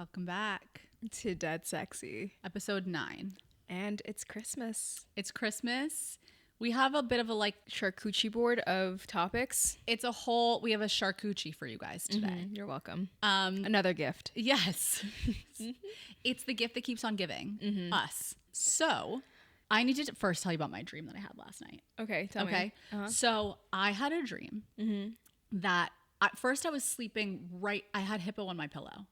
Welcome back to Dead Sexy. Episode 9. And it's Christmas. It's Christmas. We have a bit of a Charcoochie board of topics. we have a charcoochie for you guys today. You're welcome. Another gift. Yes. It's the gift that keeps on giving us. So I need to first tell you about my dream that I had last night. Okay, tell me. Okay. So I had a dream that at first I was sleeping I had hippo on my pillow.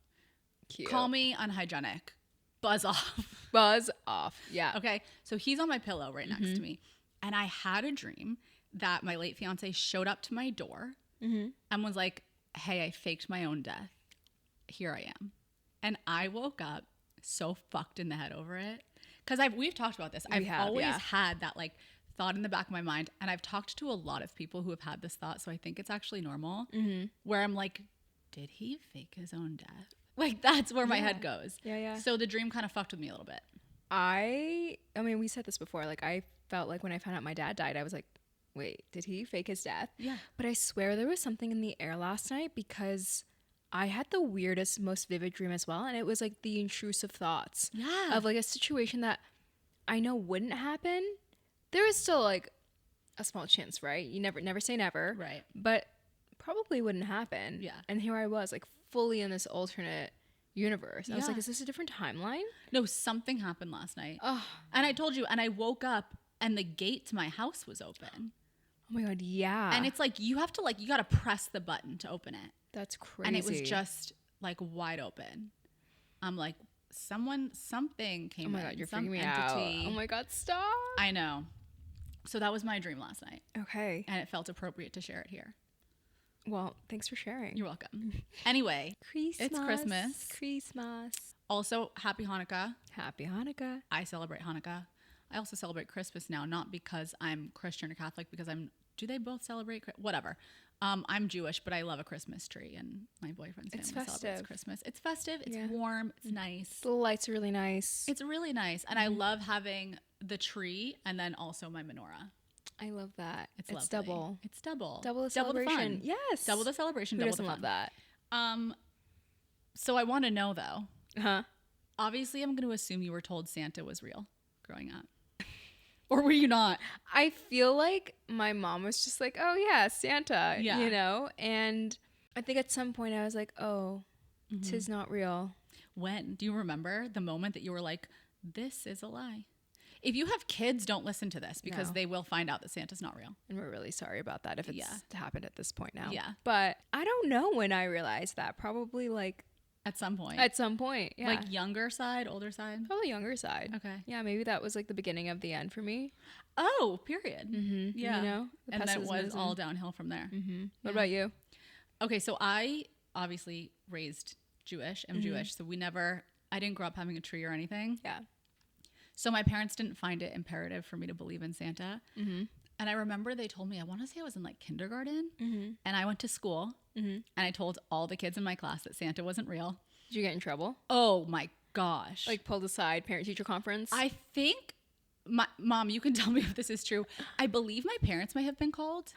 Cute. Call me unhygienic. Buzz off. Buzz off. Yeah. Okay. So he's on my pillow right next to me. And I had a dream that my late fiance showed up to my door and was like, hey, I faked my own death. Here I am. And I woke up so fucked in the head over it. Because we've talked about this. I've always had that thought in the back of my mind. And I've talked to a lot of people who have had this thought. So I think it's actually normal. Where I'm like, did he fake his own death? That's where my head goes. Yeah. So the dream kind of fucked with me a little bit. I mean, we said this before. I felt like when I found out my dad died, I was like, wait, did he fake his death? Yeah. But I swear there was something in the air last night because I had the weirdest, most vivid dream as well. And it was the intrusive thoughts of a situation that I know wouldn't happen. There is still a small chance, right? You never say never. Right. But probably wouldn't happen. Yeah. And here I was fully in this alternate universe. I was like, is this a different timeline? No, something happened last night. Oh. And I told you, and I woke up and the gate to my house was open. Oh my God, yeah. And it's you have to you got to press the button to open it. That's crazy. And it was just wide open. I'm like, something came in. Oh my God, you're some freaking me entity. out. Oh my God, stop. I know. So that was my dream last night. Okay. And it felt appropriate to share it here. Well, thanks for sharing. You're welcome. Anyway, it's Christmas. Also, happy Hanukkah. Happy Hanukkah. I celebrate Hanukkah. I also celebrate Christmas now, not because I'm Christian or Catholic, because do they both celebrate? Whatever. I'm Jewish, but I love a Christmas tree, and my boyfriend's family celebrates Christmas. It's festive. It's warm. It's nice. The lights are really nice. It's really nice. And I love having the tree and then also my menorah. I love that. It's lovely. double. It's double. Double the celebration. Double the fun. Yes. Double the celebration. Who double doesn't the love fun. that? So I want to know though. Huh? Obviously, I'm going to assume you were told Santa was real growing up. Or were you not? I feel like my mom was just like, oh yeah, Santa, And I think at some point I was like, oh, tis not real. When? Do you remember the moment that you were like, this is a lie? If you have kids, don't listen to this because they will find out that Santa's not real. And we're really sorry about that if it's happened at this point now. Yeah. But I don't know when I realized that. Probably at some point. At some point, yeah. Younger side, older side? Probably younger side. Okay. Yeah, maybe that was the beginning of the end for me. Oh, period. Mm-hmm. Yeah. And then it was all downhill from there. Mm-hmm. What about you? Okay, so I obviously raised Jewish. I'm Jewish, so I didn't grow up having a tree or anything. Yeah. So my parents didn't find it imperative for me to believe in Santa. Mm-hmm. And I remember they told me, I want to say I was in kindergarten, and I went to school, and I told all the kids in my class that Santa wasn't real. Did you get in trouble? Oh my gosh. Pulled aside, parent-teacher conference? I think, Mom, you can tell me if this is true. I believe my parents may have been called.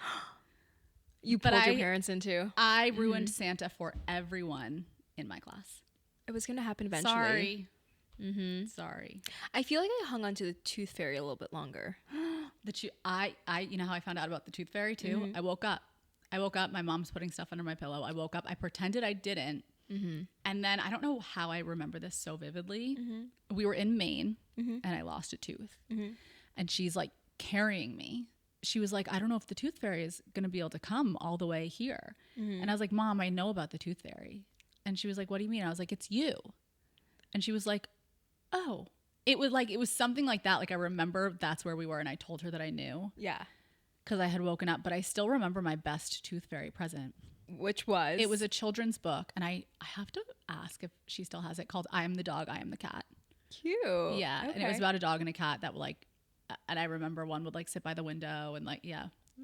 You pulled your parents into? I ruined Santa for everyone in my class. It was going to happen eventually. Sorry. Sorry. I feel like I hung on to the tooth fairy a little bit longer. You know how I found out about the tooth fairy too? I woke up. My mom's putting stuff under my pillow. I woke up. I pretended I didn't. And then I don't know how I remember this so vividly. We were in Maine and I lost a tooth. And she's carrying me. She was like, I don't know if the tooth fairy is going to be able to come all the way here. And I was like, Mom, I know about the tooth fairy. And she was like, what do you mean? I was like, it's you. And she was like, oh. It was something like that. I remember that's where we were, and I told her that I knew. Yeah. Because I had woken up, but I still remember my best tooth fairy present. Which was? It was a children's book, and I have to ask if she still has it, called I Am the Dog, I Am the Cat. Cute. Yeah, okay. And it was about a dog and a cat that would and I remember one would sit by the window and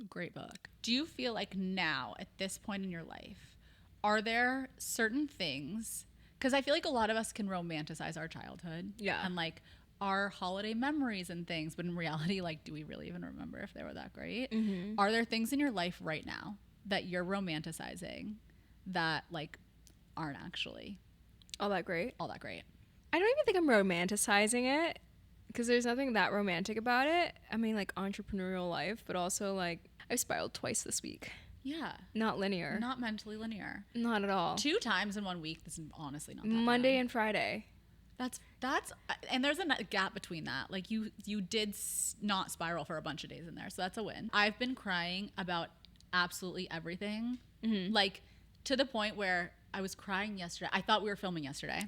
great book. Do you feel like now, at this point in your life, are there certain things, because I feel like a lot of us can romanticize our childhood. Yeah. And our holiday memories and things, but in reality, do we really even remember if they were that great? Are there things in your life right now that you're romanticizing that aren't actually? All that great. All that great. I don't even think I'm romanticizing it, because there's nothing that romantic about it. I mean, like, entrepreneurial life, but also, like, I've spiraled twice this week. Yeah. Not linear. Not mentally linear. Not at all. 2 times in 1 week. This is honestly not that Monday bad. and Friday. That's and there's a gap between that. Like you did not spiral for a bunch of days in there, so that's a win. I've been crying about absolutely everything, like to the point where I was crying yesterday. I thought we were filming yesterday,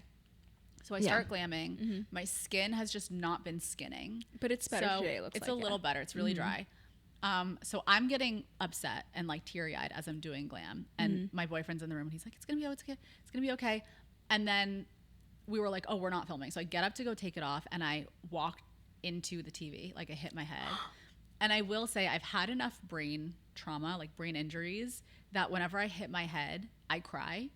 so I start glamming. My skin has just not been skinning, but it's better today. It looks it's like a little better. It's really dry. So I'm getting upset and like teary-eyed as I'm doing glam, and my boyfriend's in the room and he's like, it's gonna be okay. And then we were like, oh, we're not filming. So I get up to go take it off, and I walked into the TV, like I hit my head. And I will say I've had enough brain trauma, like brain injuries, that whenever I hit my head, I cry.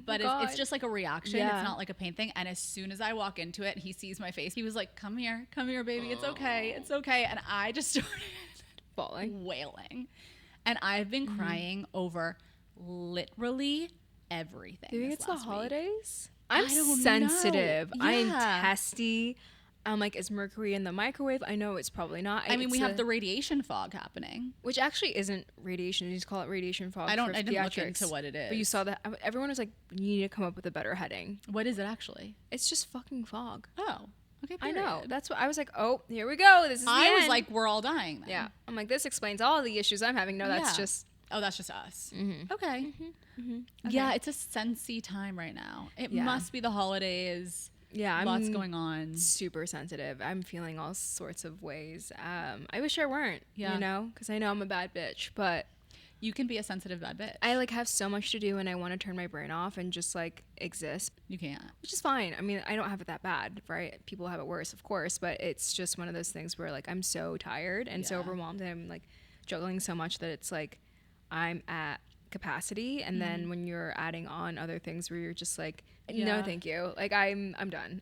But it's just like a reaction. Yeah. It's not like a pain thing. And as soon as I walk into it, he sees my face. He was like, come here, baby. It's okay. It's okay. And I just started wailing. And I've been crying over literally everything. Do you think it's the holidays? I'm sensitive. sensitive. Yeah. I'm testy. I'm like, is mercury in the microwave? I know it's probably not. I mean, we have the radiation fog happening. Which actually isn't radiation. You just call it radiation fog. I didn't look into what it is. But you saw that. Everyone was like, you need to come up with a better heading. What is it actually? It's just fucking fog. Oh, okay. Period. I know. That's what I was like, oh, here we go. This is the end. I was like, we're all dying then. Yeah. I'm like, this explains all the issues I'm having. No, that's just... Oh, that's just us. Mm-hmm. Okay. Okay. Yeah, it's a sensy time right now. It must be the holidays. Yeah, lots going on. Super sensitive. I'm feeling all sorts of ways. I wish I weren't, you know, because I know I'm a bad bitch, but you can be a sensitive bad bitch. I like have so much to do, and I want to turn my brain off and just like exist. You can't, which is fine. I mean, I don't have it that bad, right? People have it worse, of course, but it's just one of those things where like I'm so tired and so overwhelmed, and I'm like juggling so much that it's like I'm at capacity, and then when you're adding on other things where you're just like, no, thank you. Like I'm done.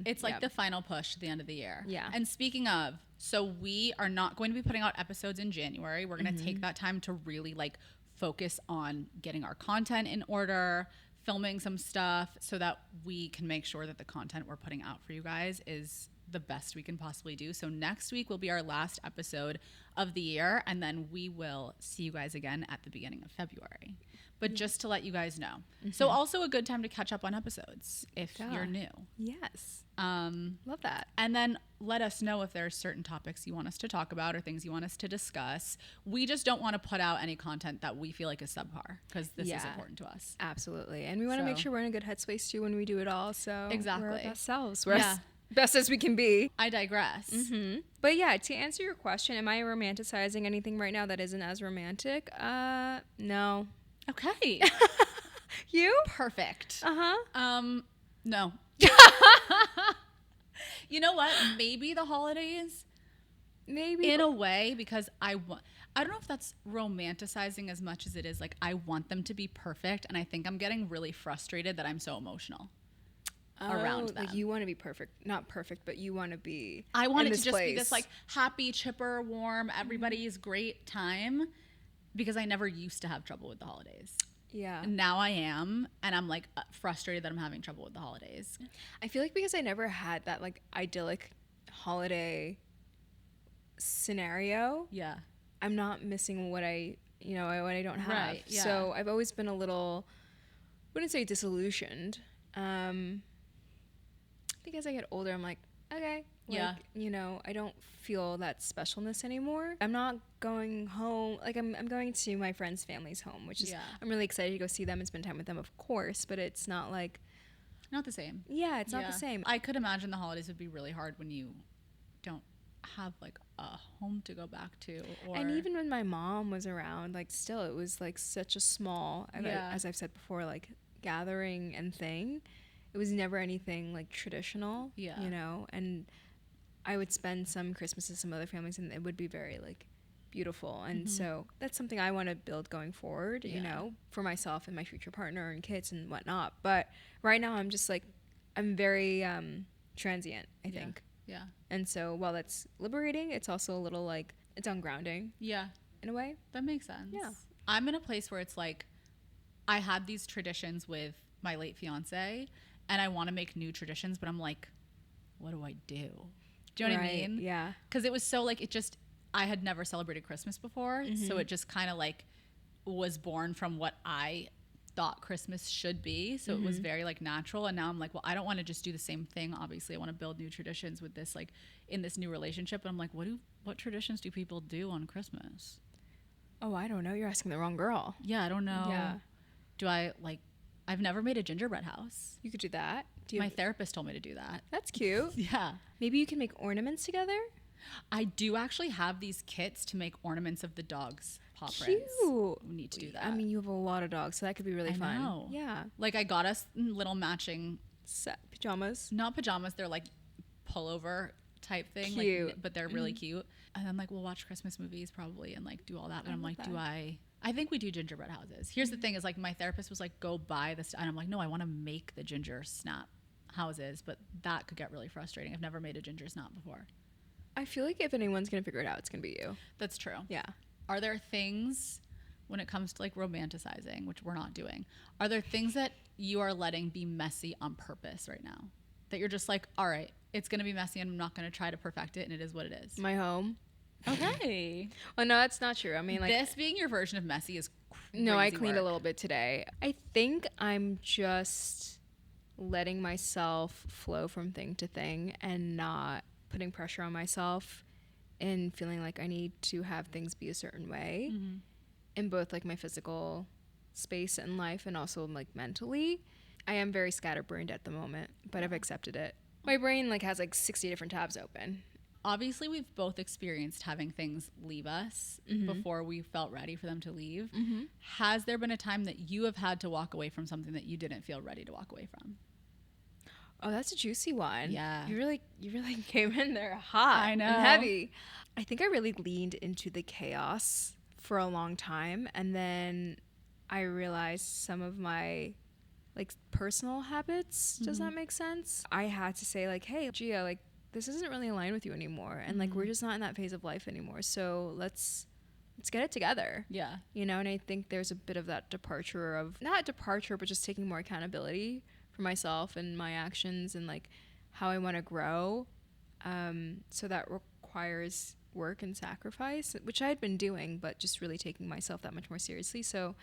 It's like the final push to the end of the year. Yeah. And speaking of, so we are not going to be putting out episodes in January. We're going to take that time to really like focus on getting our content in order, filming some stuff so that we can make sure that the content we're putting out for you guys is the best we can possibly do. So next week will be our last episode of the year, and then we will see you guys again at the beginning of February. But just to let you guys know. So also a good time to catch up on episodes if you're new. Yes. Love that. And then let us know if there's certain topics you want us to talk about or things you want us to discuss. We just don't want to put out any content that we feel like is subpar, because this is important to us. Absolutely. And we want to make sure we're in a good headspace too when we do it all. So exactly. We're our best selves. We're best as we can be. I digress. But yeah, to answer your question, am I romanticizing anything right now that isn't as romantic? No. Okay. You? Perfect. No. You know what? Maybe the holidays. Maybe. In a way, because I don't know if that's romanticizing as much as it is like I want them to be perfect, and I think I'm getting really frustrated that I'm so emotional around them. Like you want to be perfect, not perfect, but you want to be. I want it to just be this like happy, chipper, warm, everybody's great time, because I never used to have trouble with the holidays. Yeah. And now I am, and I'm like frustrated that I'm having trouble with the holidays. I feel like because I never had that like idyllic holiday scenario. Yeah. I'm not missing what I don't have. Right, yeah. So I've always been a little, I wouldn't say disillusioned. I think as I get older, I'm like, okay, I don't feel that specialness anymore. I'm not going home. Like I'm going to my friend's family's home, which is, I'm really excited to go see them and spend time with them, of course, but it's not like. Not the same. Yeah, it's not the same. I could imagine the holidays would be really hard when you don't have like a home to go back to. And even when my mom was around, like still it was like such a small, as I've said before, like gathering and thing. It was never anything like traditional, and I would spend some Christmas with some other families, and it would be very like beautiful. And so that's something I want to build going forward, for myself and my future partner and kids and whatnot. But right now I'm just like, I'm very transient, I think. Yeah. And so while that's liberating, it's also a little like, it's ungrounding. Yeah. In a way. That makes sense. Yeah. I'm in a place where it's like, I had these traditions with my late fiance, and I want to make new traditions, but I'm like, what do I do? Do you know what I mean? Yeah. Because it was so like, I had never celebrated Christmas before. So it just kind of like was born from what I thought Christmas should be. So it was very like natural. And now I'm like, well, I don't want to just do the same thing. Obviously I want to build new traditions with this, like in this new relationship. And I'm like, what traditions do people do on Christmas? Oh, I don't know. You're asking the wrong girl. Yeah. I don't know. Yeah. Do I like, I've never made a gingerbread house. You could do that. My therapist told me to do that. That's cute. Yeah. Maybe you can make ornaments together. I do actually have these kits to make ornaments of the dog's paw prints. Cute. We need to do that. I mean, you have a lot of dogs, so that could be really fun. Know. Yeah. Like I got us little matching Set pajamas. Not pajamas, they're like pullover type thing. Cute. Like, but they're really cute. And then like we'll watch Christmas movies probably and like do all that. But I'm like, that. I think we do gingerbread houses. Here's the thing is like my therapist was like, go buy this. And I'm like, no, I want to make the ginger snap houses, but that could get really frustrating. I've never made a ginger snap before. I feel like if anyone's going to figure it out, it's going to be you. That's true. Yeah. Are there things when it comes to like romanticizing, which we're not doing, are there things that you are letting be messy on purpose right now? That you're just like, all right, it's going to be messy and I'm not going to try to perfect it and it is what it is. My home. Okay. Well, no, that's not true. I mean, like this being your version of messy is crazy. No, I cleaned a little bit today. I think I'm just letting myself flow from thing to thing and not putting pressure on myself and feeling like I need to have things be a certain way in both like my physical space and life and also like mentally. I am very scatterbrained at the moment, but I've accepted it. My brain like has like 60 different tabs open. Obviously, we've both experienced having things leave us before we felt ready for them to leave. Has there been a time that you have had to walk away from something that you didn't feel ready to walk away from? Oh, that's a juicy one. Yeah. You really came in there hot I know. and heavy. I think I really leaned into the chaos for a long time. And then I realized some of my like personal habits. Does that make sense? I had to say like, hey, Gia, like this isn't really aligned with you anymore. And like, we're just not in that phase of life anymore. So let's get it together. Yeah. You know, and I think there's a bit of that departure of, not departure, but just taking more accountability for myself and my actions and like how I want to grow. So that requires work and sacrifice, which I had been doing, but just really taking myself that much more seriously. So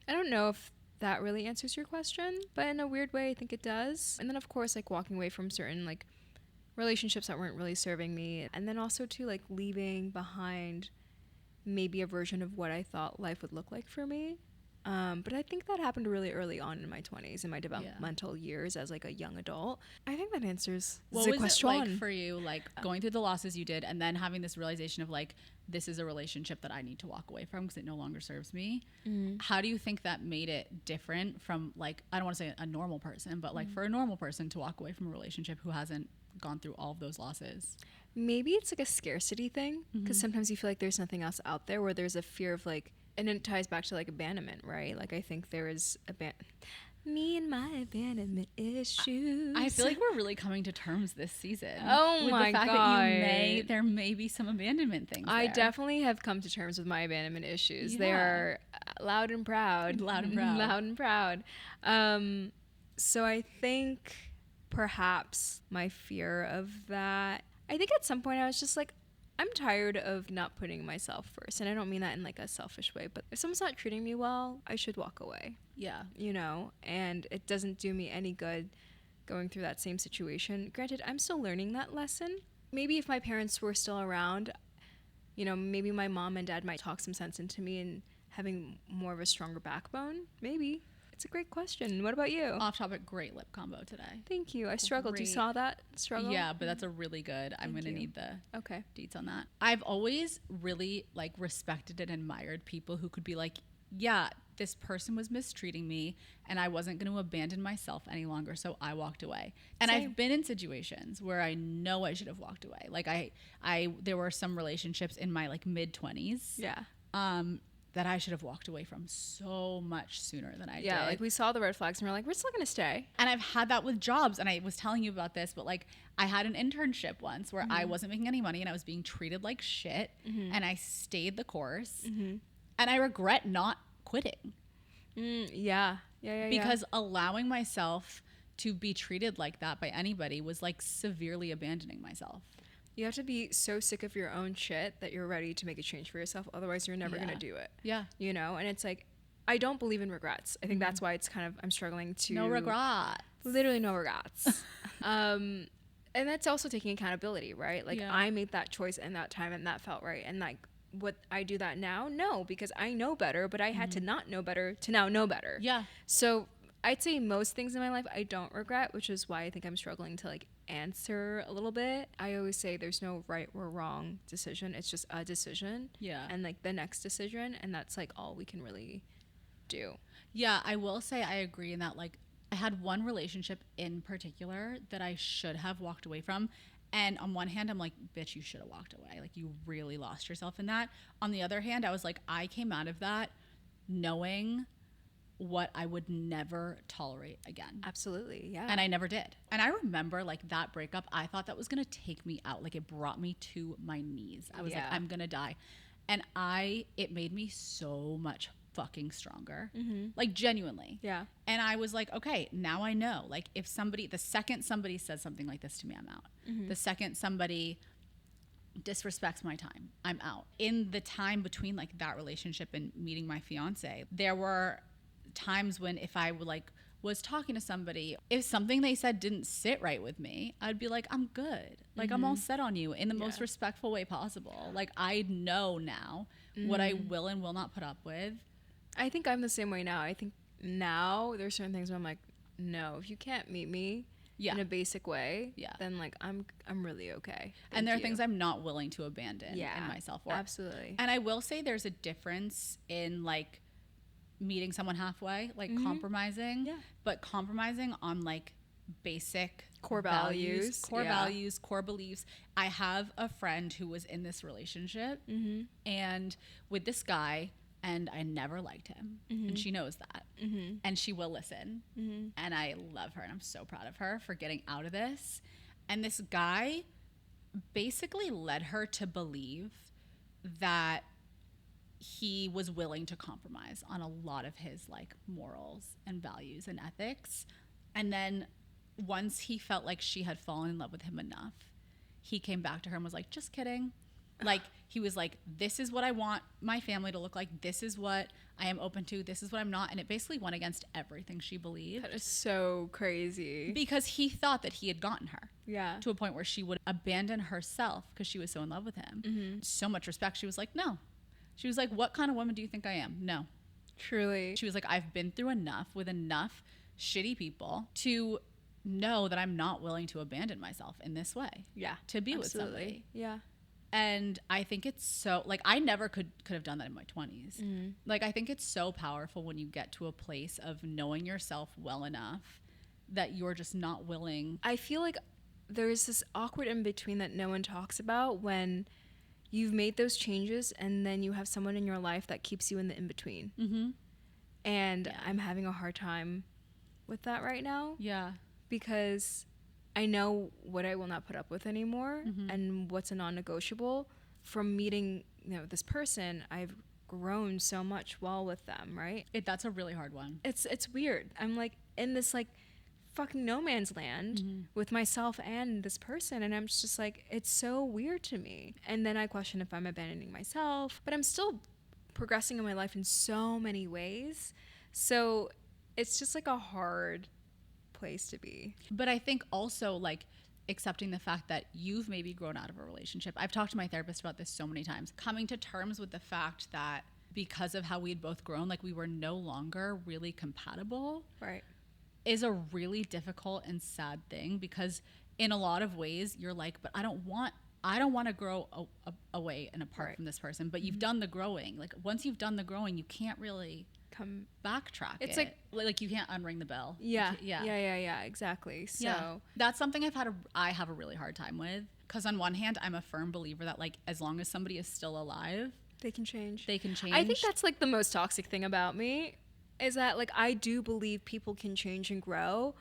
I don't know if that really answers your question, but in a weird way, I think it does. And then of course, like walking away from certain like relationships that weren't really serving me. And then also too, like leaving behind maybe a version of what I thought life would look like for me. But I think that happened really early on in my 20s, in my developmental years as like a young adult. I think that answers what the was question. it like for you, like going through the losses you did and then having this realization of like, this is a relationship that I need to walk away from because it no longer serves me. How do you think that made it different from like, I don't want to say a normal person, but like for a normal person to walk away from a relationship who hasn't gone through all of those losses? Maybe it's like a scarcity thing because sometimes you feel like there's nothing else out there, where there's a fear of like, and it ties back to like abandonment, right? Like I think there is me and my abandonment issues. I feel like we're really coming to terms this season. Oh with my the fact God. that there may be some abandonment things. I there. definitely have come to terms with my abandonment issues. Yeah. They are loud and proud. Loud and proud. Loud and proud. So I think perhaps my fear of that, I think at some point I was just like, I'm tired of not putting myself first. And I don't mean that in like a selfish way, but if someone's not treating me well, I should walk away. Yeah. You know, and it doesn't do me any good going through that same situation. Granted, I'm still learning that lesson. Maybe if my parents were still around, you know, maybe my mom and dad might talk some sense into me and having more of a stronger backbone. Maybe. It's a great question. What about you? Off topic, great lip combo today. Thank you. I struggled. You Great. saw that struggle? Yeah, but that's a really good. I'm going to you. need the Okay. deets on that. I've always really like respected and admired people who could be like, yeah, this person was mistreating me and I wasn't going to abandon myself any longer, so I walked away. And Same. I've been in situations where I know I should have walked away. Like there were some relationships in my like mid 20s. Yeah. That I should have walked away from so much sooner than I did. Yeah, like we saw the red flags and we're like, we're still going to stay. And I've had that with jobs. And I was telling you about this, but like I had an internship once where I wasn't making any money and I was being treated like shit. And I stayed the course. And I regret not quitting. Yeah. Because allowing myself to be treated like that by anybody was like severely abandoning myself. You have to be so sick of your own shit that you're ready to make a change for yourself. Otherwise, you're never going to do it. Yeah. You know? And it's like, I don't believe in regrets. I think that's why it's kind of, I'm struggling to. No regrets. Literally no regrets. And that's also taking accountability, right? Like, I made that choice in that time and that felt right. And like, would I do that now? No, because I know better, but I had to not know better to now know better. Yeah. So I'd say most things in my life I don't regret, which is why I think I'm struggling to like answer a little bit. I always say there's no right or wrong decision. It's just a decision. Yeah. And like the next decision. And that's like all we can really do. Yeah, I will say I agree in that like I had one relationship in particular that I should have walked away from. And on one hand, I'm like, bitch, you should have walked away. Like, you really lost yourself in that. On the other hand, I was like, I came out of that knowing what I would never tolerate again. Absolutely, yeah. And I never did. And I remember, like, that breakup, I thought that was going to take me out. Like, it brought me to my knees. I was like, I'm going to die. And it made me so much fucking stronger. Like, genuinely. Yeah. And I was like, okay, now I know. Like, if the second somebody says something like this to me, I'm out. The second somebody disrespects my time, I'm out. In the time between like that relationship and meeting my fiance, there were times when if I would like was talking to somebody, if something they said didn't sit right with me, I'd be like, I'm good. Like, I'm all set on you in the most respectful way possible. Like, I know now what I will and will not put up with. I think I'm the same way now. I think now there's certain things where I'm like, no, if you can't meet me in a basic way, then like I'm really okay. And there are things I'm not willing to abandon in myself. Absolutely. And I will say there's a difference in like meeting someone halfway, like compromising, but compromising on like basic core values, core beliefs. I have a friend who was in this relationship and with this guy, and I never liked him. And she knows that. And she will listen. And I love her. And I'm so proud of her for getting out of this. And this guy basically led her to believe that he was willing to compromise on a lot of his like morals and values and ethics. And then once he felt like she had fallen in love with him enough, he came back to her and was like, just kidding. Like, he was like, this is what I want my family to look like. This is what I am open to. This is what I'm not. And it basically went against everything she believed. That is so crazy. Because he thought that he had gotten her. Yeah. To a point where she would abandon herself because she was so in love with him. So much respect. She was like, no. She was like, what kind of woman do you think I am? No. Truly. She was like, I've been through enough with enough shitty people to know that I'm not willing to abandon myself in this way. Yeah. To be with somebody. Yeah. And I think it's so, like, I never could have done that in my 20s. Like, I think it's so powerful when you get to a place of knowing yourself well enough that you're just not willing. I feel like there's this awkward in between that no one talks about when you've made those changes and then you have someone in your life that keeps you in the in-between. And I'm having a hard time with that right now. Yeah. Because I know what I will not put up with anymore and what's a non-negotiable. From meeting, this person, I've grown so much while with them, right? That's a really hard one. It's weird. I'm like in this like fucking no man's land with myself and this person, and I'm just like, it's so weird to me. And then I question if I'm abandoning myself, but I'm still progressing in my life in so many ways. So it's just like a hard place to be. But I think also like accepting the fact that you've maybe grown out of a relationship. I've talked to my therapist about this so many times. Coming to terms with the fact that because of how we'd both grown, like we were no longer really compatible. Right. Is a really difficult and sad thing, because in a lot of ways you're like, but I don't want to grow away and apart from this person. But you've done the growing. Like once you've done the growing, you can't really come backtrack. It's like you can't unring the bell. Yeah. Exactly. So that's something I have a really hard time with, because on one hand I'm a firm believer that like as long as somebody is still alive, they can change. I think that's like the most toxic thing about me, is that like I do believe people can change and grow,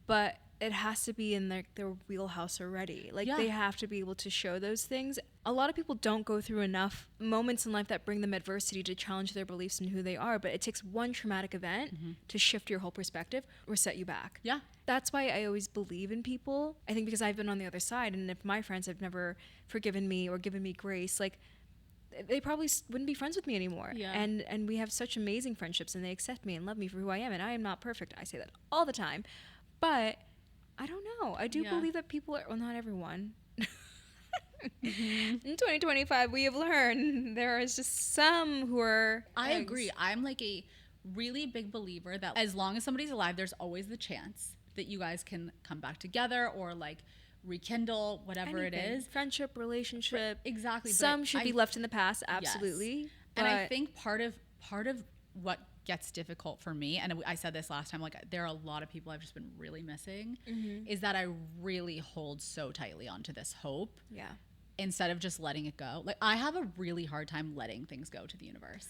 but it has to be in their wheelhouse already. Like they have to be able to show those things a lot of people don't go through enough moments in life that bring them adversity to challenge their beliefs and who they are. But it takes one traumatic event to shift your whole perspective or set you back. Yeah. That's why I always believe in people. I think because I've been on the other side, and if my friends have never forgiven me or given me grace, like, they probably wouldn't be friends with me anymore. Yeah. And we have such amazing friendships, and they accept me and love me for who I am. And I am not perfect. I say that all the time. But I don't know. I do believe that people are, well, not everyone. In 2025, we have learned there is just some who are I agree. I'm like a really big believer that as long as somebody's alive, there's always the chance that you guys can come back together or like rekindle whatever it is. Friendship, relationship. Exactly. Some should be left in the past, absolutely. Yes. And I think part of what gets difficult for me, and I said this last time, like, there are a lot of people I've just been really missing, is that I really hold so tightly onto this hope. Yeah. Instead of just letting it go. Like, I have a really hard time letting things go to the universe.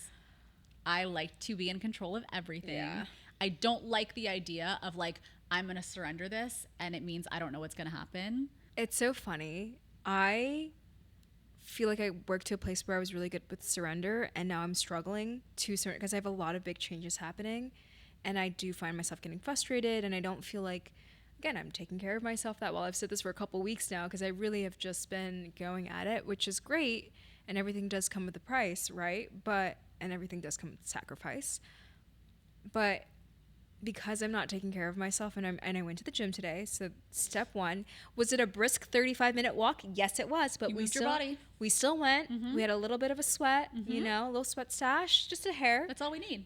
I like to be in control of everything. Yeah. I don't like the idea of like, I'm going to surrender this and it means I don't know what's going to happen. It's so funny. I feel like I worked to a place where I was really good with surrender, and now I'm struggling to surrender because I have a lot of big changes happening, and I do find myself getting frustrated, and I don't feel like, again, I'm taking care of myself that well. I've said this for a couple weeks now because I really have just been going at it, which is great, and everything does come with a price, right? And everything does come with sacrifice. But because I'm not taking care of myself, and I went to the gym today, so step one, was it a brisk 35-minute walk? Yes, it was, but we still went. We had a little bit of a sweat, a little sweat stash, just a hair. That's all we need.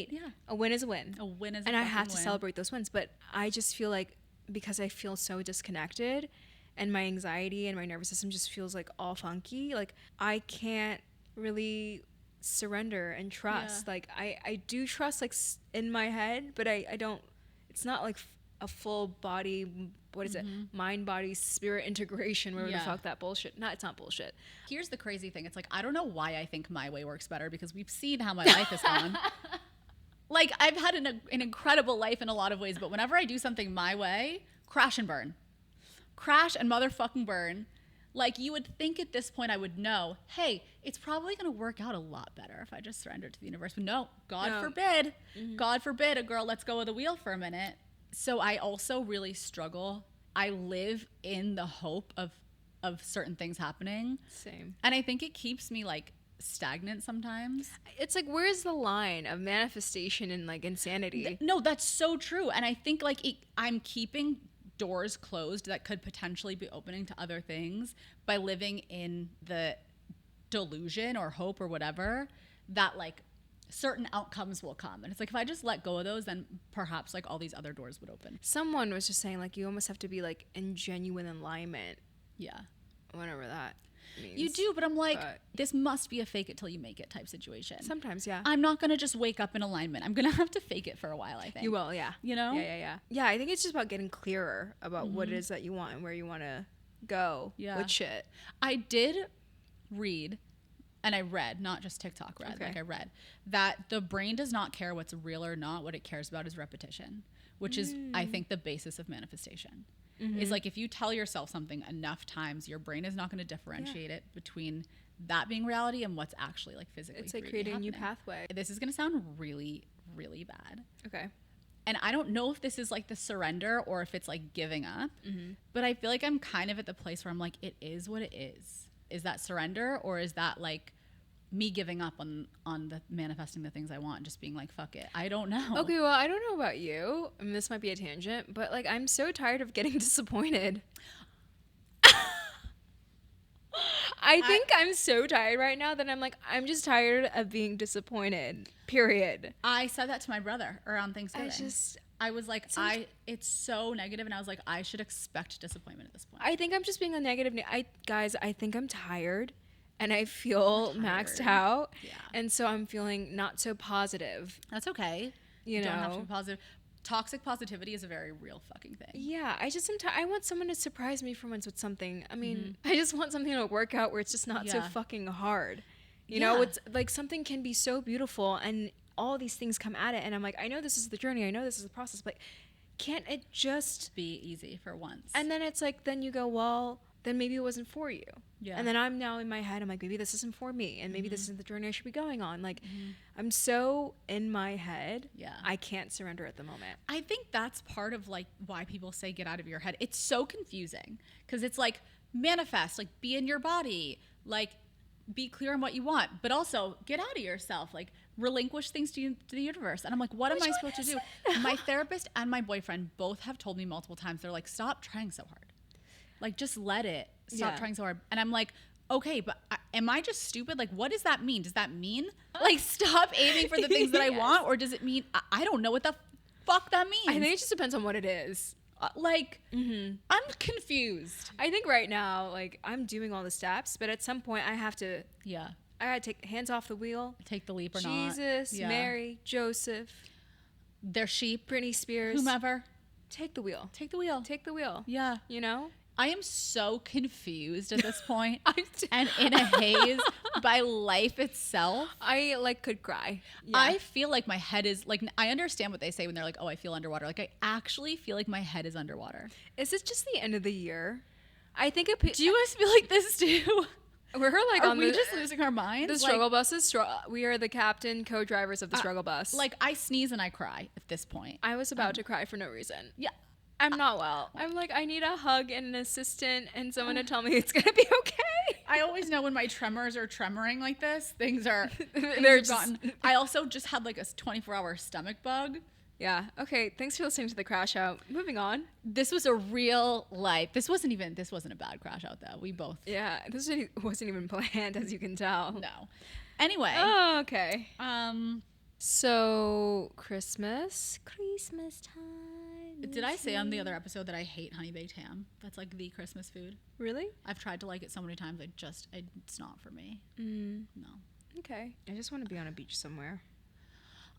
Yeah. A win is a win. A win is a And I have to win. celebrate those wins, but I just feel like because I feel so disconnected and my anxiety and my nervous system just feels like all funky, like I can't really surrender and trust. Like I do trust like in my head, but I don't, it's not like a full body, what is it, mind body spirit integration, whatever the fuck that bullshit. It's not bullshit. Here's the crazy thing, it's like, I don't know why I think my way works better, because we've seen how my life has gone. Like, I've had an incredible life in a lot of ways, but whenever I do something my way, crash and motherfucking burn. Like, you would think at this point I would know, hey, it's probably going to work out a lot better if I just surrender to the universe. But no, God forbid. God forbid a girl lets go of the wheel for a minute. So I also really struggle. I live in the hope of certain things happening. Same. And I think it keeps me, like, stagnant sometimes. It's like, where's the line of manifestation and, like, insanity? No, that's so true. And I think, like, I'm keeping doors closed that could potentially be opening to other things by living in the delusion or hope or whatever that like certain outcomes will come. And it's like, if I just let go of those, then perhaps like all these other doors would open. Someone was just saying like, you almost have to be like in genuine alignment. Yeah. Whatever that means. You do, but I'm like, this must be a fake it till you make it type situation. Sometimes, yeah. I'm not going to just wake up in alignment. I'm going to have to fake it for a while, I think. You will, yeah. You know? Yeah. Yeah, I think it's just about getting clearer about what it is that you want and where you want to go with shit. I did read, and I read, not just TikTok read, like I read, that the brain does not care what's real or not. What it cares about is repetition, which is, I think, the basis of manifestation. Is like, if you tell yourself something enough times, your brain is not going to differentiate it between that being reality and what's actually like physically. It's like creating a new pathway. This is going to sound really, really bad. Okay. And I don't know if this is like the surrender or if it's like giving up, but I feel like I'm kind of at the place where I'm like, it is what it is. Is that surrender, or is that like me giving up on the manifesting the things I want and just being like, fuck it? I don't know. Okay, well, I don't know about you. I mean, this might be a tangent, but like, I'm so tired of getting disappointed. I think I'm so tired right now that I'm like, I'm just tired of being disappointed, period. I said that to my brother around Thanksgiving. I was like, it's so negative, and I was like, I should expect disappointment at this point. I think I'm just being a negative. Guys, I think I'm tired. And I feel maxed out. Yeah. And so I'm feeling not so positive. That's okay. You don't have to be positive. Toxic positivity is a very real fucking thing. Yeah. I just I want someone to surprise me for once with something. I mean, I just want something to work out where it's just not so fucking hard. You know, it's like something can be so beautiful and all these things come at it. And I'm like, I know this is the journey. I know this is the process. But can't it just be easy for once? And then it's like, then you go, well, then maybe it wasn't for you. Yeah. And then I'm now in my head, I'm like, maybe this isn't for me. And maybe this isn't the journey I should be going on. Like, I'm so in my head. Yeah. I can't surrender at the moment. I think that's part of like why people say get out of your head. It's so confusing because it's like manifest, like be in your body, like be clear on what you want, but also get out of yourself, like relinquish things to the universe. And I'm like, what am I supposed to do? My therapist and my boyfriend both have told me multiple times, they're like, stop trying so hard. Like, just let it. Stop trying so hard. And I'm like, okay, but am I just stupid? Like, what does that mean? Does that mean like stop aiming for the things that I want? Or does it mean, I don't know what the fuck that means. I think it just depends on what it is. I'm confused. I think right now, like, I'm doing all the steps, but at some point I have to, Yeah. I gotta take hands off the wheel. Take the leap or not. Jesus, Mary, Joseph, They're sheep. Britney Spears. Whomever. Take the wheel. Take the wheel. Take the wheel. Yeah. You know? I am so confused at this point and in a haze by life itself. I like could cry. Yeah. I feel like my head is like, I understand what they say when they're like, oh, I feel underwater. Like, I actually feel like my head is underwater. Is it just the end of the year? I think do you guys feel like this too? We're like, are we just losing our minds? The struggle buses. We are the captain, co-drivers of the struggle bus. Like, I sneeze and I cry at this point. I was about to cry for no reason. Yeah. I'm not well. I'm like, I need a hug and an assistant and someone to tell me it's gonna be okay. I always know when my tremors are tremoring like this, things are they're gotten. I also just had like a 24-hour stomach bug. Yeah. Okay. Thanks for listening to the crash out. Moving on. This was a real life. This wasn't a bad crash out though. We both. Yeah. This wasn't even planned, as you can tell. No. Anyway. Oh, okay. So Christmas time. Did I say on the other episode that I hate honey baked ham? That's like the Christmas food. Really? I've tried to like it so many times. It's not for me. No. Okay. I just want to be on a beach somewhere.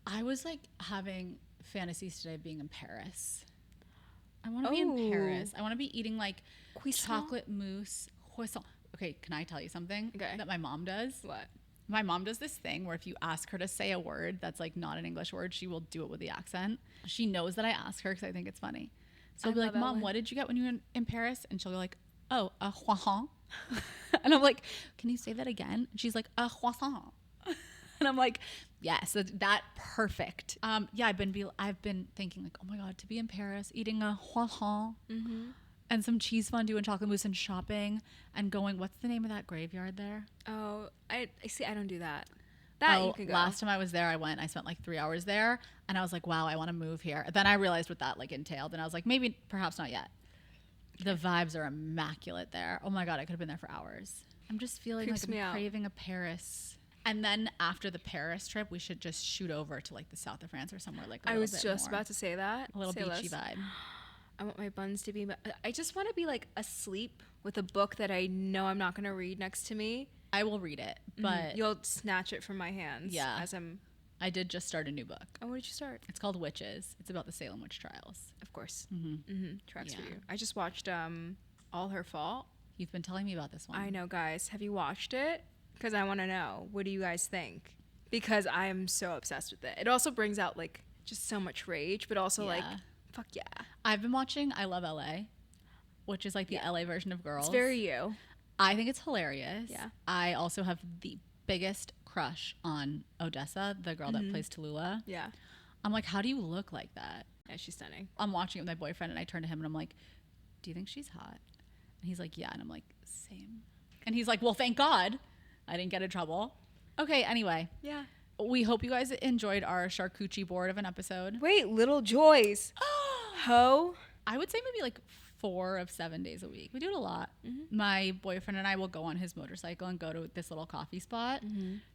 I was like having fantasies today of being in Paris. I want to be in Paris. I want to be eating like chocolate mousse. Croissant. Okay, can I tell you something that my mom does? What? My mom does this thing where if you ask her to say a word that's like not an English word, she will do it with the accent. She knows that I ask her because I think it's funny. So I'll be like, Mom, what did you get when you were in Paris? And she'll go like, oh, a croissant. And I'm like, can you say that again? And she's like, a croissant. And I'm like, yes, that perfect. Yeah, I've been thinking like, oh my God, to be in Paris, eating a croissant and some cheese fondue and chocolate mousse and shopping and going, what's the name of that graveyard there? Oh, I see. I don't do that. You can go. Last time I was there, I spent like 3 hours there and I was like, wow, I want to move here. Then I realized what that like entailed and I was like, perhaps not yet. The vibes are immaculate there. Oh my God, I could have been there for hours. I'm just feeling like I'm craving a Paris. And then after the Paris trip, we should just shoot over to like the south of France or somewhere like I was just about to say that. A little beachy vibe. I want my buns to be, I just want to be like asleep with a book that I know I'm not going to read next to me. I will read it, but you'll snatch it from my hands. Yeah. As I did just start a new book. Oh, what did you start? It's called Witches. It's about the Salem witch trials. Of course. Tracks for you. I just watched All Her Fault. You've been telling me about this one. I know, guys. Have you watched it? Because I want to know. What do you guys think? Because I am so obsessed with it. It also brings out like just so much rage, but also like, fuck yeah. I've been watching I Love LA, which is like the LA version of Girls. It's very you. I think it's hilarious. Yeah. I also have the biggest crush on Odessa, the girl that plays Tallulah. Yeah. I'm like, how do you look like that? Yeah, she's stunning. I'm watching it with my boyfriend and I turn to him and I'm like, do you think she's hot? And he's like, yeah. And I'm like, same. And he's like, well, thank God I didn't get in trouble. Okay, anyway. Yeah. We hope you guys enjoyed our Charcoochie board of an episode. Wait, Little Joys. Ho. I would say maybe like 4 of 7 days a week. We do it a lot. My boyfriend and I will go on his motorcycle and go to this little coffee spot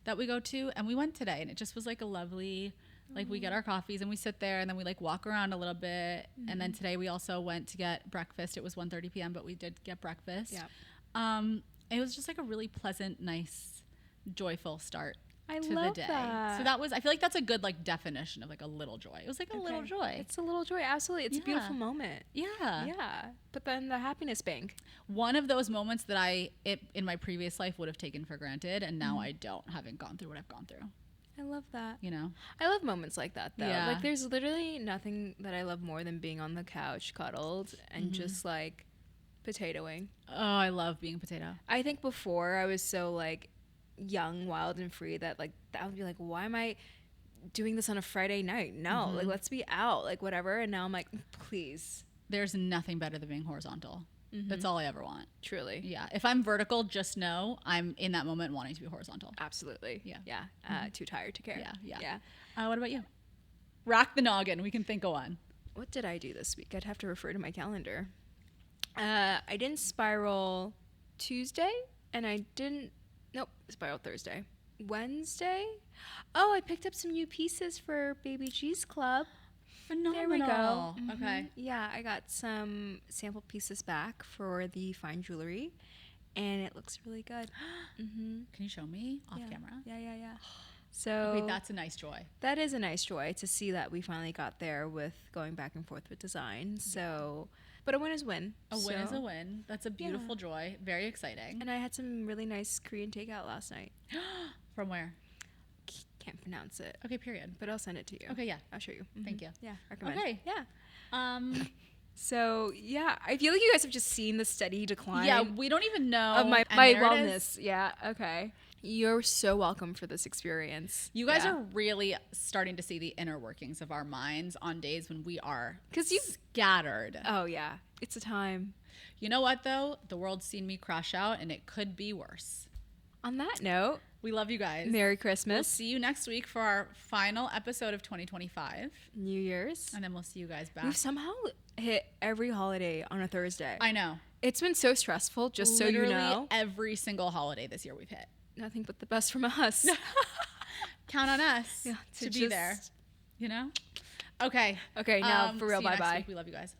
that we go to. And we went today and it just was like a lovely, like we get our coffees and we sit there and then we like walk around a little bit. And then today we also went to get breakfast. It was 1:30 p.m., but we did get breakfast. Yeah. It was just like a really pleasant, nice, joyful start to love the day. that. So that was, I feel like that's a good like definition of like a little joy. It was like a little joy. It's a little joy. Absolutely. It's a beautiful moment. Yeah. Yeah. But then the happiness bank. One of those moments that in my previous life would have taken for granted. And now I don't, having gone through what I've gone through. I love that. You know? I love moments like that though. Yeah. Like there's literally nothing that I love more than being on the couch cuddled and just like Potatoing. Oh, I love being a potato. I think before I was so like young, wild, and free that like that would be like, why am I doing this on a Friday night? No, like let's be out, like whatever. And now I'm like, please. There's nothing better than being horizontal. That's all I ever want. Truly. Yeah. If I'm vertical, just know I'm in that moment wanting to be horizontal. Absolutely. Yeah. Yeah. Too tired to care. Yeah. What about you? Rack the noggin. We can think of one. What did I do this week? I'd have to refer to my calendar. I didn't spiral Tuesday, and I didn't. Nope, spiral Thursday. Wednesday. Oh, I picked up some new pieces for Baby G's Club. Phenomenal. There we go. Okay. Yeah, I got some sample pieces back for the fine jewelry, and it looks really good. Can you show me off camera? Yeah. So Wait, that's a nice joy. that is a nice joy to see that we finally got there with going back and forth with design. So, but a win is win. A win is a win. That's a beautiful joy. Very exciting. And I had some really nice Korean takeout last night. From where? Can't pronounce it. Okay, period. But I'll send it to you. Okay, yeah. I'll show you. Thank you. Yeah, recommend. Okay. Yeah. So yeah, I feel like you guys have just seen the steady decline. Yeah, we don't even know of my and there it wellness. is. Yeah. Okay. You're so welcome for this experience. You guys are really starting to see the inner workings of our minds on days when we are scattered. Oh yeah, it's a time. You know what though? The world's seen me crash out, and it could be worse. On that note, we love you guys. Merry We'll Christmas, see you next week for our final episode of 2025. New Year's. And then we'll see you guys back. We've somehow hit every holiday on a Thursday. I know. It's been so stressful, just Literally so you know. every single holiday this year we've hit. Nothing but the best from us. Count on us to be there. You know? Okay. Okay, now for real, see you next bye-bye. week. We love you guys.